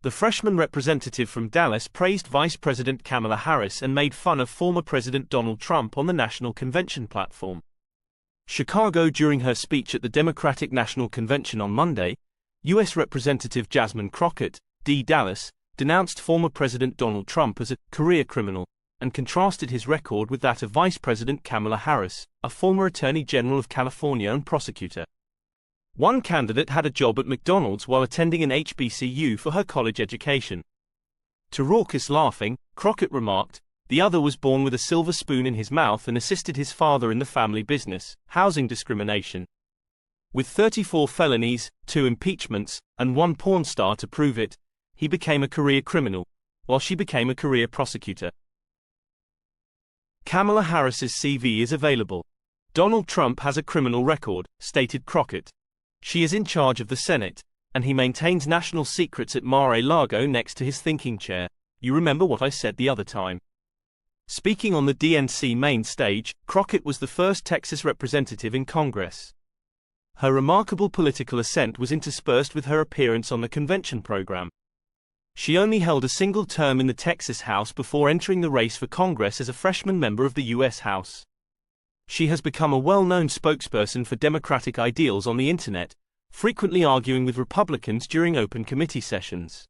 The freshman representative from Dallas praised Vice President Kamala Harris and made fun of former President Donald Trump on the national convention platform. Chicago. During her speech at the Democratic National Convention on Monday, U.S. Representative Jasmine Crockett, D. Dallas, denounced former President Donald Trump as a career criminal and contrasted his record with that of Vice President Kamala Harris, a former Attorney General of California and prosecutor. One candidate had a job at McDonald's while attending an HBCU for her college education. To raucous laughing, Crockett remarked, "The other was born with a silver spoon in his mouth and assisted his father in the family business, housing discrimination. With 34 felonies, 2 impeachments, and 1 porn star to prove it, he became a career criminal, while she became a career prosecutor." Kamala Harris's CV is available. Donald Trump has a criminal record, stated Crockett. She is in charge of the Senate, and he maintains national secrets at Mar-a-Lago next to his thinking chair. You remember what I said the other time. Speaking on the DNC main stage, Crockett was the first Texas representative in Congress. Her remarkable political ascent was interspersed with her appearance on the convention program. She only held a single term in the Texas House before entering the race for Congress as a freshman member of the U.S. House. She has become a well-known spokesperson for Democratic ideals on the Internet, frequently arguing with Republicans during open committee sessions.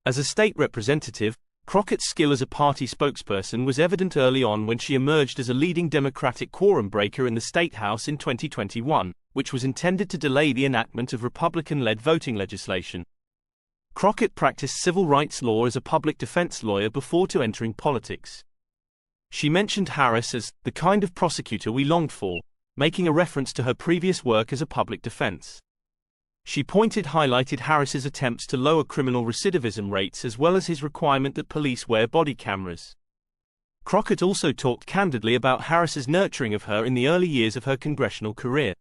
As a state representative, Crockett's skill as a party spokesperson was evident early on when she emerged as a leading Democratic quorum breaker in the State House in 2021, which was intended to delay the enactment of Republican-led voting legislation. Crockett practiced civil rights law as a public defense lawyer before entering politics. She mentioned Harris as the kind of prosecutor we longed for, making a reference to her previous work as a public defense. She highlighted Harris's attempts to lower criminal recidivism rates as well as his requirement that police wear body cameras. Crockett also talked candidly about Harris's nurturing of her in the early years of her congressional career.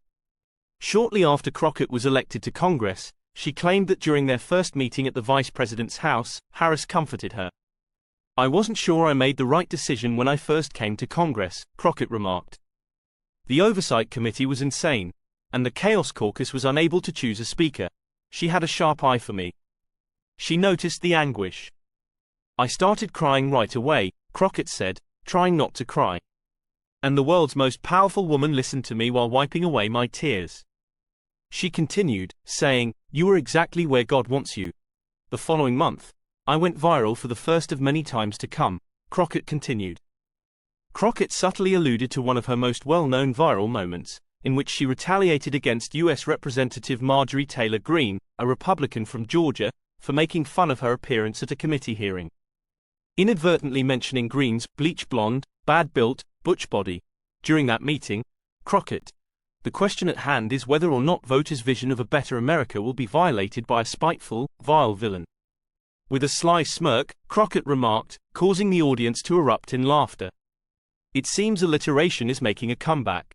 Shortly after Crockett was elected to Congress, she claimed that during their first meeting at the vice president's house, Harris comforted her. "I wasn't sure I made the right decision when I first came to Congress," Crockett remarked. "The Oversight Committee was insane, and the Chaos Caucus was unable to choose a speaker. She had a sharp eye for me. She noticed the anguish. I started crying right away," Crockett said, trying not to cry. "And the world's most powerful woman listened to me while wiping away my tears." She continued, saying, "You are exactly where God wants you." The following month, I went viral for the first of many times to come, Crockett continued. Crockett subtly alluded to one of her most well-known viral moments, in which she retaliated against U.S. Representative Marjorie Taylor Greene, a Republican from Georgia, for making fun of her appearance at a committee hearing. Inadvertently mentioning Greene's bleach blonde, bad-built, butch body. During that meeting, Crockett, "The question at hand is whether or not voters' vision of a better America will be violated by a spiteful, vile villain." With a sly smirk, Crockett remarked, causing the audience to erupt in laughter. It seems alliteration is making a comeback.